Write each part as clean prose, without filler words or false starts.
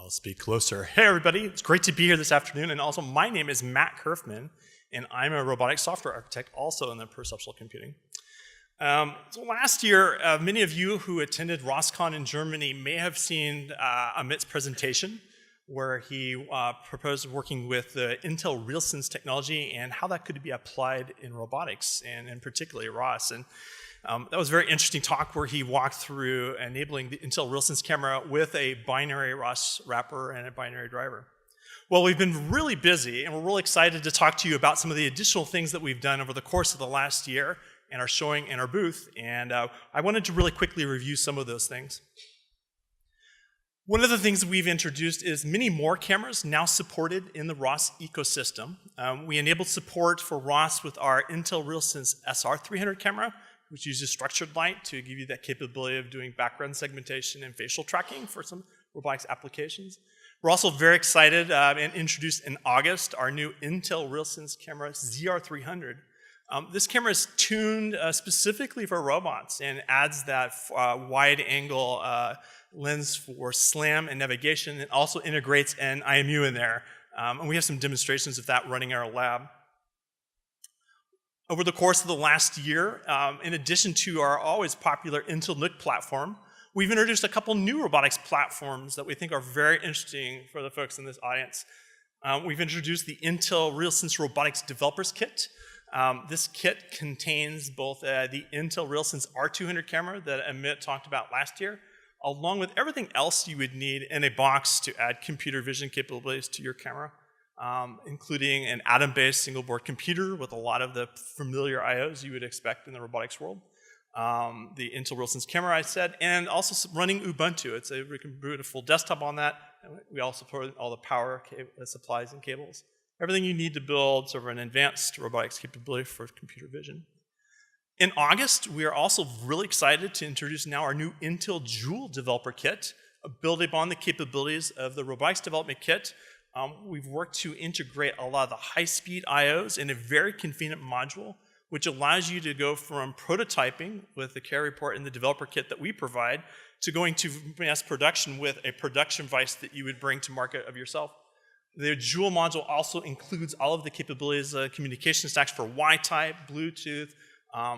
I'll speak closer. Hey everybody, it's great to be here this afternoon, and also my name is Matt Kerfman, and I'm a robotics software architect also in the perceptual computing. So last year, many of you who attended ROSCon in Germany may have seen Amit's presentation where he proposed working with the Intel RealSense technology and how that could be applied in robotics, and in particularly ROS. And that was a very interesting talk where he walked through enabling the Intel RealSense camera with a binary ROS wrapper and a binary driver. Well, we've been really busy, and we're really excited to talk to you about some of the additional things that we've done over the course of the last year and are showing in our booth. And I wanted to really quickly review some of those things. One of the things that we've introduced is many more cameras now supported in the ROS ecosystem. We enabled support for ROS with our Intel RealSense SR300 camera, which uses structured light to give you that capability of doing background segmentation and facial tracking for some robotics applications. We're also very excited and introduced in August our new Intel RealSense camera ZR300. This camera is tuned specifically for robots and adds that wide angle lens for SLAM and navigation. It also integrates an IMU in there. And we have some demonstrations of that running in our lab. Over the course of the last year, in addition to our always popular Intel NUC platform, we've introduced a couple new robotics platforms that we think are very interesting for the folks in this audience. We've introduced the Intel RealSense Robotics Developers Kit. This kit contains both the Intel RealSense R200 camera that Amit talked about last year, along with everything else you would need in a box to add computer vision capabilities to your camera. Including an Atom-based single-board computer with a lot of the familiar I/Os you would expect in the robotics world. The Intel RealSense camera, I said, and also running Ubuntu. We can boot a full desktop on that. And we also support all the power supplies and cables. Everything you need to build sort of an advanced robotics capability for computer vision. In August, we are also really excited to introduce now our new Intel Joule Developer Kit, built upon the capabilities of the Robotics Development Kit. We've worked to integrate a lot of the high-speed I/Os in a very convenient module, which allows you to go from prototyping with the carry report and the developer kit that we provide to going to mass production with a production device that you would bring to market of yourself. The Joule module also includes all of the capabilities, communication stacks for Y-type, Bluetooth.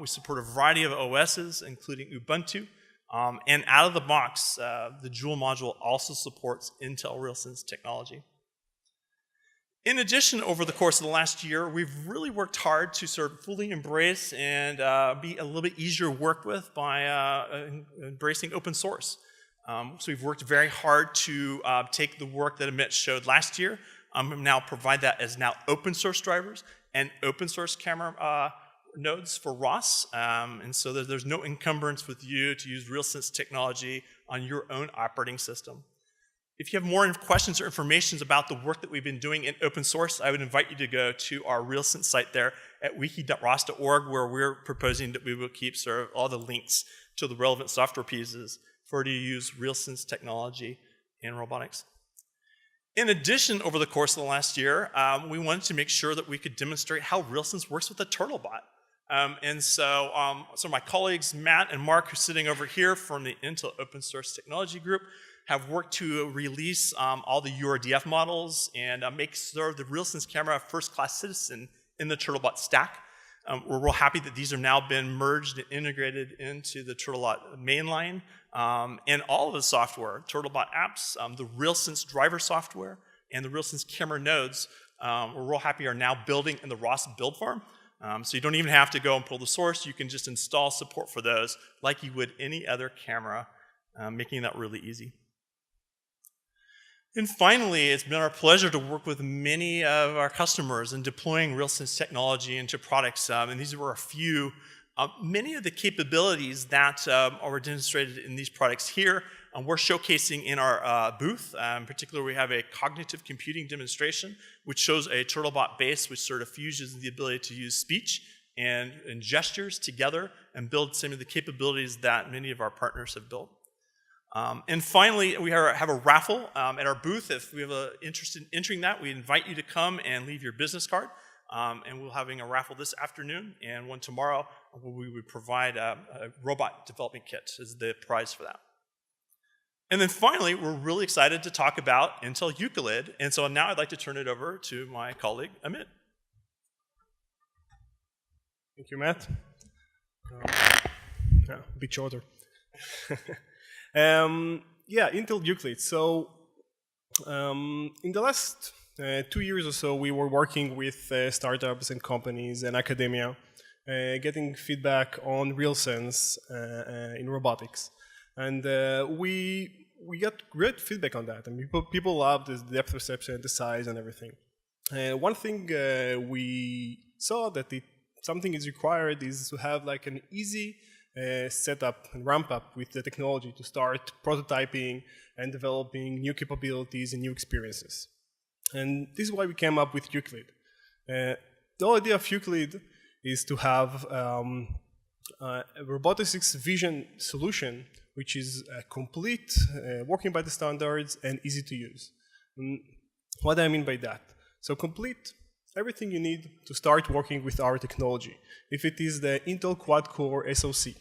We support a variety of OSs, including Ubuntu. And out of the box, the Joule module also supports Intel RealSense technology. In addition, over the course of the last year, we've really worked hard to sort of fully embrace and be a little bit easier to work with by embracing open source. So we've worked very hard to take the work that Amit showed last year, and now provide that as now open source drivers and open source camera nodes for ROS. And so there's no encumbrance with you to use RealSense technology on your own operating system. If you have more questions or information about the work that we've been doing in open source, I would invite you to go to our RealSense site there at wiki.ros.org, where we're proposing that we will keep sort of all the links to the relevant software pieces for you to use RealSense technology in robotics. In addition, over the course of the last year, we wanted to make sure that we could demonstrate how RealSense works with a TurtleBot. And so some of my colleagues, Matt and Mark, who are sitting over here from the Intel Open Source Technology Group, have worked to release all the URDF models and make sure the RealSense camera a first-class citizen in the TurtleBot stack. We're real happy that these have now been merged and integrated into the TurtleBot mainline. And all of the software, TurtleBot apps, the RealSense driver software, and the RealSense camera nodes, we're real happy are now building in the ROS build farm. So you don't even have to go and pull the source. You can just install support for those like you would any other camera, making that really easy. And finally, it's been our pleasure to work with many of our customers in deploying RealSense technology into products. And these were a few. Many of the capabilities that are demonstrated in these products here, we're showcasing in our booth. In particular, we have a cognitive computing demonstration, which shows a TurtleBot base, which sort of fuses the ability to use speech and gestures together and build some of the capabilities that many of our partners have built. And finally, we have a raffle at our booth. If we have an interest in entering that, we invite you to come and leave your business card. And we're having a raffle this afternoon and one tomorrow where we would provide a robot development kit as the prize for that. And then finally, we're really excited to talk about Intel Euclid. And so now I'd like to turn it over to my colleague, Amit. Thank you, Matt. A bit shorter. Yeah, Intel Euclid. So in the last 2 years or so, we were working with startups and companies and academia, getting feedback on RealSense in robotics. And we got great feedback on that. I mean, people loved the depth perception, the size, and everything. One thing we saw that something is required is to have like an easy setup and ramp up with the technology to start prototyping and developing new capabilities and new experiences. And this is why we came up with Euclid. The whole idea of Euclid is to have a robotics vision solution which is complete, working by the standards, and easy to use. What do I mean by that? So complete, everything you need to start working with our technology. If it is the Intel quad-core SoC,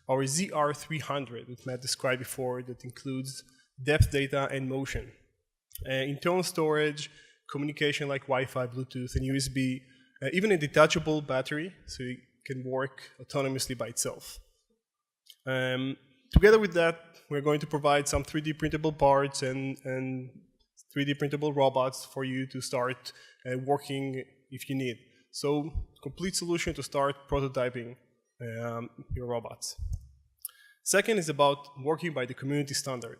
or ZR300 that Matt described before, that includes depth data and motion, internal storage, communication like Wi-Fi, Bluetooth, and USB, even a detachable battery, so it can work autonomously by itself. Together with that, we're going to provide some 3D printable parts and 3D printable robots for you to start working if you need. So, complete solution to start prototyping your robots. Second is about working by the community standard.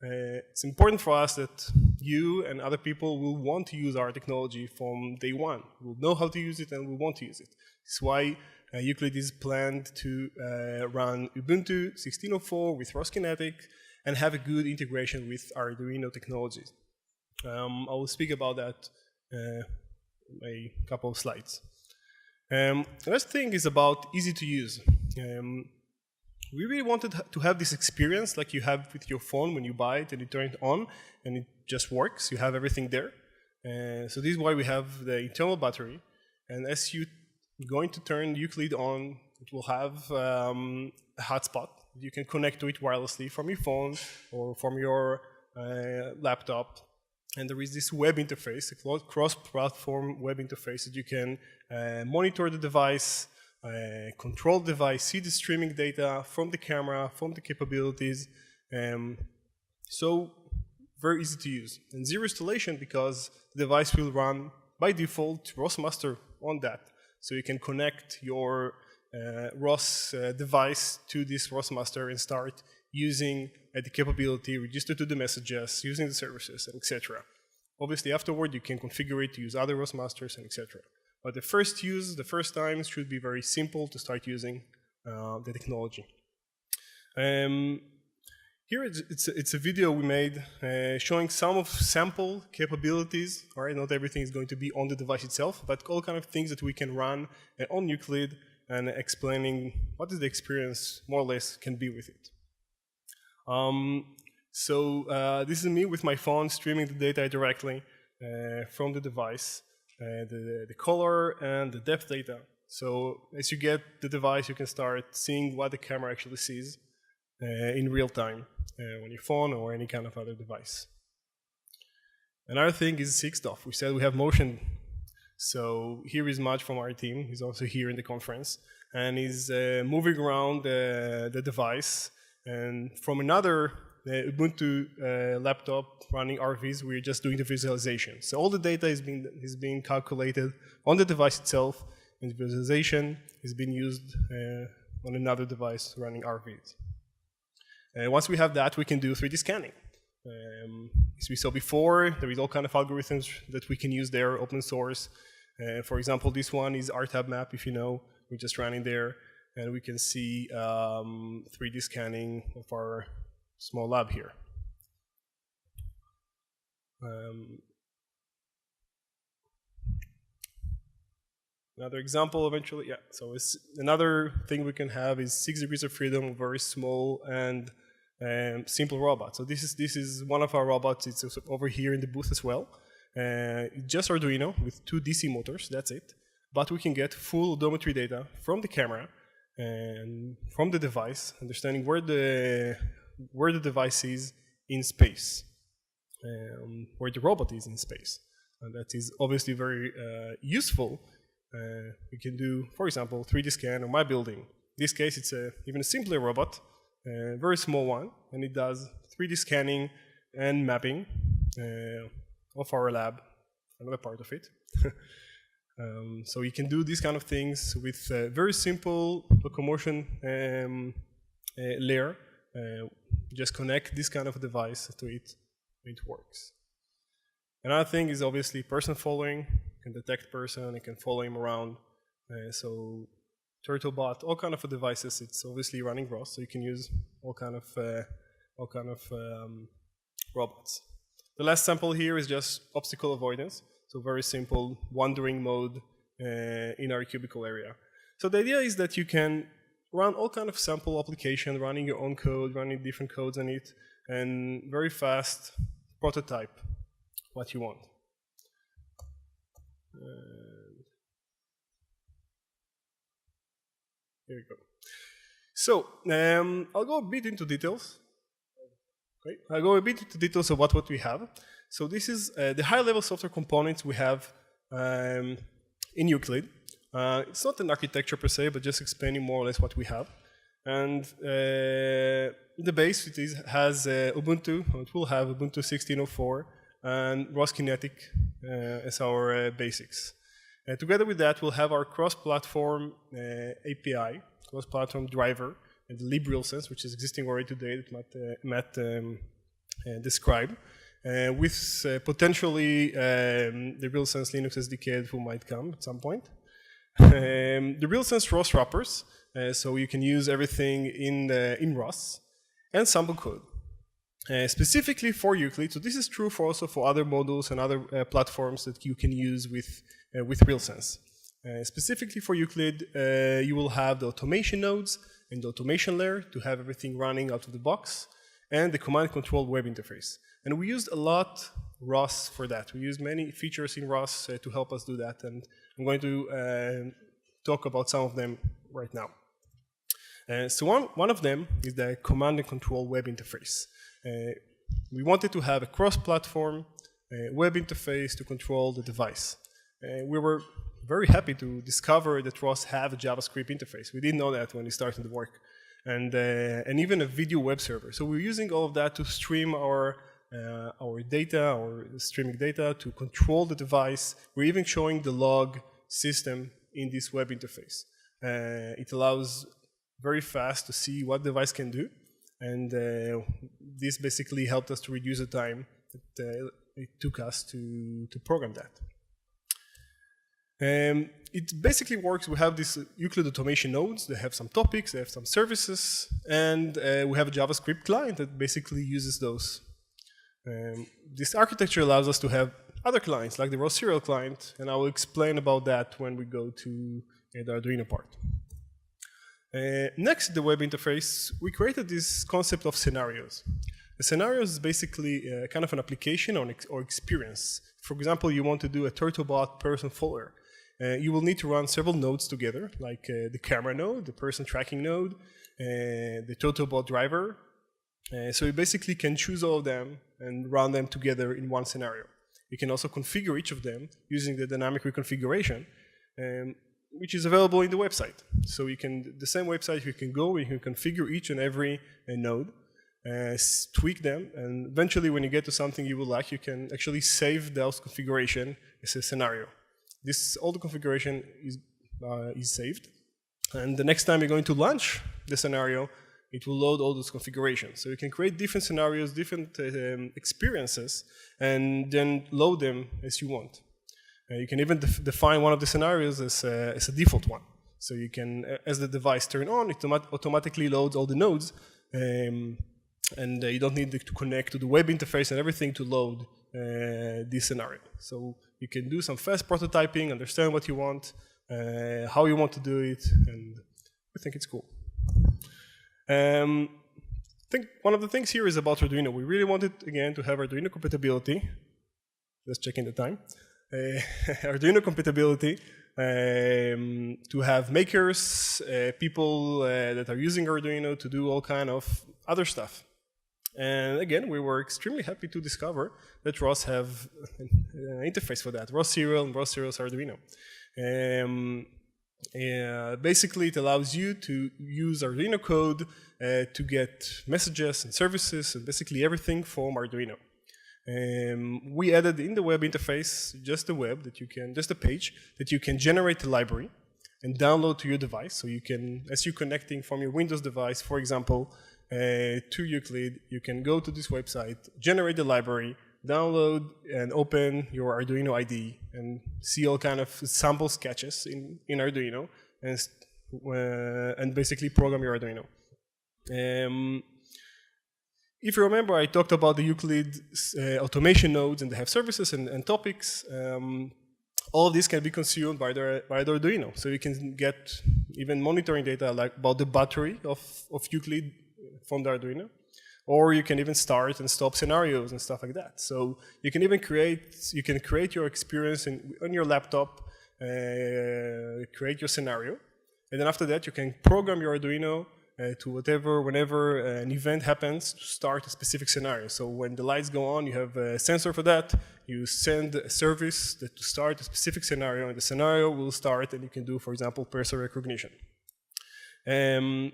It's important for us that you and other people will want to use our technology from day one. We'll know how to use it and we'll want to use it. That's why Euclid is planned to run Ubuntu 16.04 with ROSCon and have a good integration with Arduino technologies. I will speak about that in a couple of slides. The next thing is about easy to use. We really wanted to have this experience like you have with your phone when you buy it and you turn it on and it just works. You have everything there. So this is why we have the internal battery. And as you're going to turn Euclid on, it will have a hotspot. You can connect to it wirelessly from your phone or from your laptop. And there is this web interface, a cross-platform web interface that you can monitor the device, control the device, see the streaming data from the camera, from the capabilities. So very easy to use. And zero installation because the device will run by default ROS master on that. So you can connect your ROS device to this ROS master and start using the capability, register to the messages, using the services, and etc. Obviously, afterward, you can configure it to use other ROS masters and etc. But the first use, the first times, should be very simple to start using the technology. Here it's a video we made showing some of sample capabilities. All right, not everything is going to be on the device itself, but all kind of things that we can run on Euclid and explaining what is the experience more or less can be with it. This is me with my phone streaming the data directly from the device, the color and the depth data. So as you get the device, you can start seeing what the camera actually sees in real time on your phone or any kind of other device. Another thing is sick stuff. We said we have motion. So here is Maj from our team. He's also here in the conference. And he's moving around the device. And from another Ubuntu laptop running RVs, we're just doing the visualization. So all the data is being calculated on the device itself, and the visualization is being used on another device running RVs. Once we have that, we can do 3D scanning. As we saw before, there is all kind of algorithms that we can use there, open source. For example, this one is RTab map, if you know. We're just running there, and we can see 3D scanning of our small lab here. Another example eventually, yeah. So another thing we can have is 6 degrees of freedom, very small and simple robot. So this is one of our robots. It's over here in the booth as well. Just Arduino with 2 DC motors, that's it. But we can get full odometry data from the camera and from the device, understanding where the device is in space, where the robot is in space. And that is obviously very useful. We can do, for example, 3D scan of my building. In this case, it's even a simpler robot, a very small one, and it does 3D scanning and mapping of our lab, another part of it. So you can do these kind of things with a very simple locomotion layer. Just connect this kind of device to it, and it works. Another thing is obviously person following. You can detect person, you can follow him around. So TurtleBot, all kind of devices. It's obviously running ROS, so you can use all kind of robots. The last sample here is just obstacle avoidance. So very simple wandering mode in our cubicle area. So the idea is that you can run all kind of sample application, running your own code, running different codes on it, and very fast prototype what you want. Here we go. So I'll go a bit into details. Okay. I'll go a bit into details about what we have. So this is the high-level software components we have in Euclid. It's not an architecture per se, but just explaining more or less what we have. And the base has Ubuntu. It will have Ubuntu 16.04 and ROS Kinetic as our basics. Together with that, we'll have our cross-platform API, cross-platform driver, and the RealSense, which is existing already today that Matt described, with potentially the RealSense Linux SDK who might come at some point. The RealSense ROS wrappers, so you can use everything in ROS, and sample code. Specifically for Euclid, so this is true also for other modules and other platforms that you can use with RealSense. Specifically for Euclid, you will have the automation nodes and the automation layer to have everything running out of the box, and the command control web interface. And we used a lot ROS for that. We used many features in ROS to help us do that, and I'm going to talk about some of them right now. So one of them is the command and control web interface. We wanted to have a cross-platform web interface to control the device. We were very happy to discover that ROS have a JavaScript interface. We didn't know that when we started the work. And even a video web server. So we're using all of that to stream our data, our streaming data, to control the device. We're even showing the log system in this web interface. It allows very fast to see what the device can do. And this basically helped us to reduce the time that it took us to program that. It basically works. We have these Euclid automation nodes. They have some topics, they have some services, and we have a JavaScript client that basically uses those. This architecture allows us to have other clients, like the ROS serial client, and I will explain about that when we go to the Arduino part. Next to the web interface, we created this concept of scenarios. A scenario is basically kind of an application or experience. For example, you want to do a TurtleBot person follower. You will need to run several nodes together, like the camera node, the person tracking node, the TurtleBot driver. So you basically can choose all of them and run them together in one scenario. You can also configure each of them using the dynamic reconfiguration, which is available in the website. So you can, the same website, you can go, you can configure each and every node, tweak them, and eventually when you get to something you would like, you can actually save those configuration as a scenario. All the configuration is saved, and the next time you're going to launch the scenario, it will load all those configurations. So you can create different scenarios, different experiences, and then load them as you want. You can even define one of the scenarios as a default one. So you can, as the device turns on, it automatically loads all the nodes, and you don't need to connect to the web interface and everything to load this scenario. So you can do some fast prototyping, understand what you want, how you want to do it, and we think it's cool. I think one of the things here is about Arduino. We really wanted, again, to have Arduino compatibility. Just checking the time. Arduino compatibility, to have makers, people that are using Arduino to do all kind of other stuff. And again, we were extremely happy to discover that ROS have an interface for that, ROS Serial and ROS Serial's Arduino. Basically, it allows you to use Arduino code to get messages and services and basically everything from Arduino. We added in the web interface just a page that you can generate a library and download to your device. So you can, as you're connecting from your Windows device, for example, to Euclid, you can go to this website, generate the library, download and open your Arduino IDE and see all kind of sample sketches in Arduino and basically program your Arduino. If you remember, I talked about the Euclid automation nodes, and they have services and topics. All of this can be consumed by the Arduino. So you can get even monitoring data like about the battery of Euclid from the Arduino. Or you can even start and stop scenarios and stuff like that. So you can even create your experience on your laptop, create your scenario. And then after that, you can program your Arduino to whenever an event happens, to start a specific scenario. So when the lights go on, you have a sensor for that. You send a service to start a specific scenario, and the scenario will start, and you can do, for example, person recognition.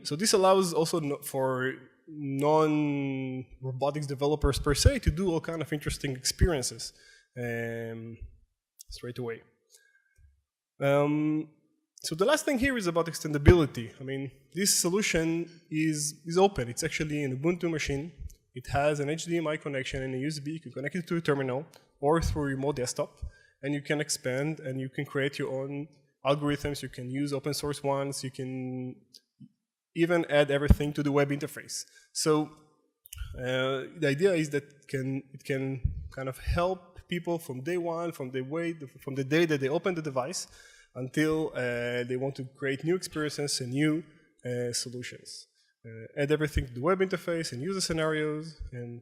So this allows also for non-robotics developers per se to do all kind of interesting experiences straight away. So the last thing here is about extendability. I mean, this solution is open. It's actually an Ubuntu machine. It has an HDMI connection and a USB. You can connect it to a terminal or through a remote desktop, and you can expand and you can create your own algorithms. You can use open source ones. You can even add everything to the web interface. So the idea is that it can kind of help people from day one, from the day that they open the device until they want to create new experiences and new solutions. Add everything to the web interface and use the scenarios and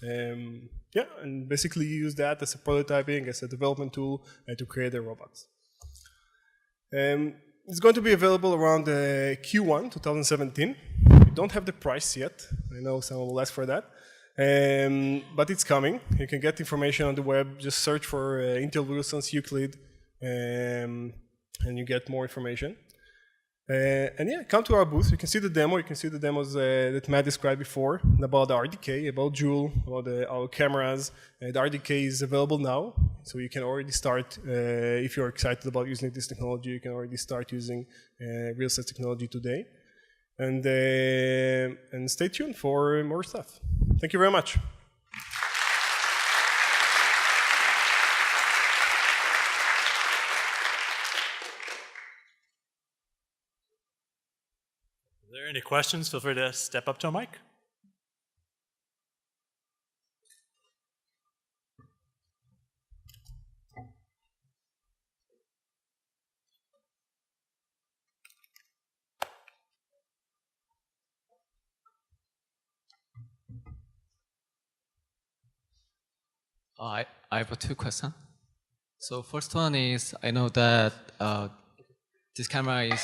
and basically use that as a prototyping, as a development tool to create their robots. It's going to be available around Q1 2017. We don't have the price yet. I know someone will ask for that. But it's coming. You can get information on the web. Just search for Intel RealSense Euclid and you get more information. And yeah, come to our booth. You can see the demo. You can see the demos that Matt described before about the RDK, about Joule, about our cameras. The RDK is available now, so you can already start. If you're excited about using this technology, you can already start using RealSense technology today. And stay tuned for more stuff. Thank you very much. If there are any questions, feel free to step up to a mic. I have two questions. So first one is, I know that this camera is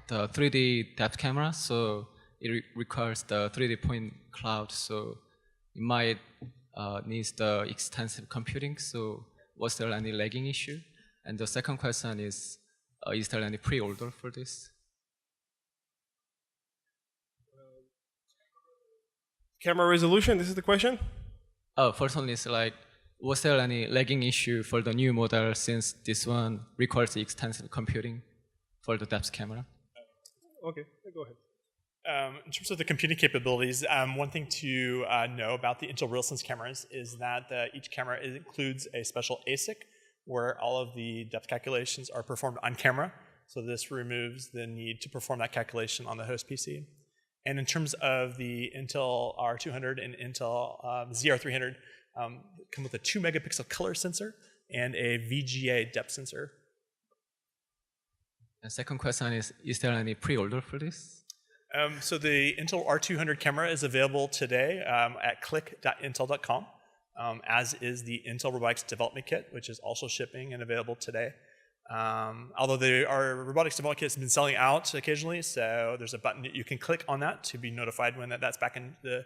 the 3D depth camera, so it requires the 3D point cloud, so it might needs the extensive computing. So was there any lagging issue? And the second question is there any pre-order for this? Camera resolution, this is the question? First one is like, was there any lagging issue for the new model since this one requires extensive computing for the depth camera? Okay, go ahead. In terms of the computing capabilities, one thing to know about the Intel RealSense cameras is that each camera includes a special ASIC where all of the depth calculations are performed on camera. So this removes the need to perform that calculation on the host PC. And in terms of the Intel R200 and Intel ZR300, come with a 2 megapixel color sensor and a VGA depth sensor. The second question is there any pre-order for this? So the Intel R200 camera is available today at click.intel.com, as is the Intel Robotics Development Kit, which is also shipping and available today. Although our robotics development kit has been selling out occasionally, so there's a button that you can click on that to be notified when that's back in the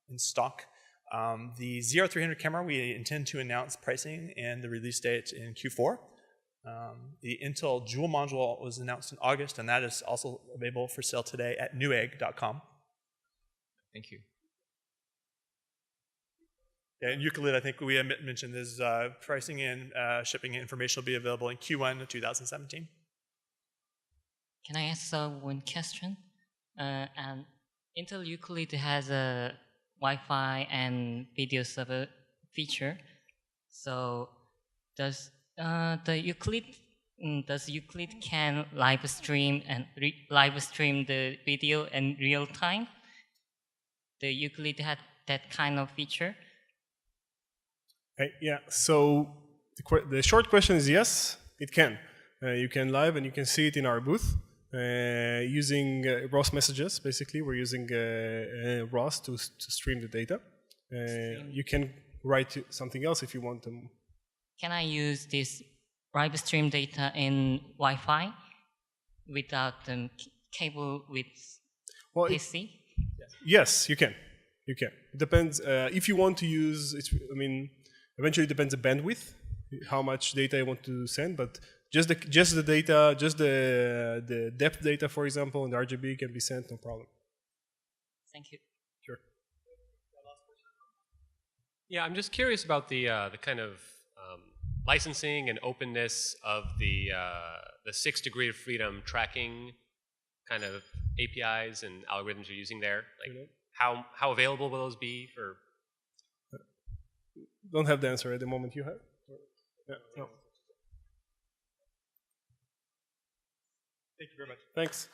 in stock. The ZR300 camera, we intend to announce pricing and the release date in Q4. The Intel Jewel module was announced in August, and that is also available for sale today at newegg.com. Thank you. Yeah, and Euclid, I think we mentioned, is pricing and shipping information will be available in Q1 of 2017. Can I ask one question? And Intel Euclid has a Wi-Fi and video server feature. So does Euclid can live stream the video in real time? The Euclid had that kind of feature. Yeah, so the short question is yes, it can. You can live and you can see it in our booth using ROS messages. Basically, we're using ROS to stream the data. You can write something else if you want them. Can I use this live stream data in Wi-Fi without the cable with PC? Yes, you can. You can. It depends. If you want to use, eventually it depends on the bandwidth, how much data you want to send. But just the data, just the depth data, for example, and the RGB can be sent, no problem. Thank you. Sure. Yeah, I'm just curious about the kind of licensing and openness of the 6 degree of freedom tracking kind of APIs and algorithms you're using there. Like, how available will those be for? Don't have the answer at the moment. You have? Yeah. No. Thank you very much. Thanks.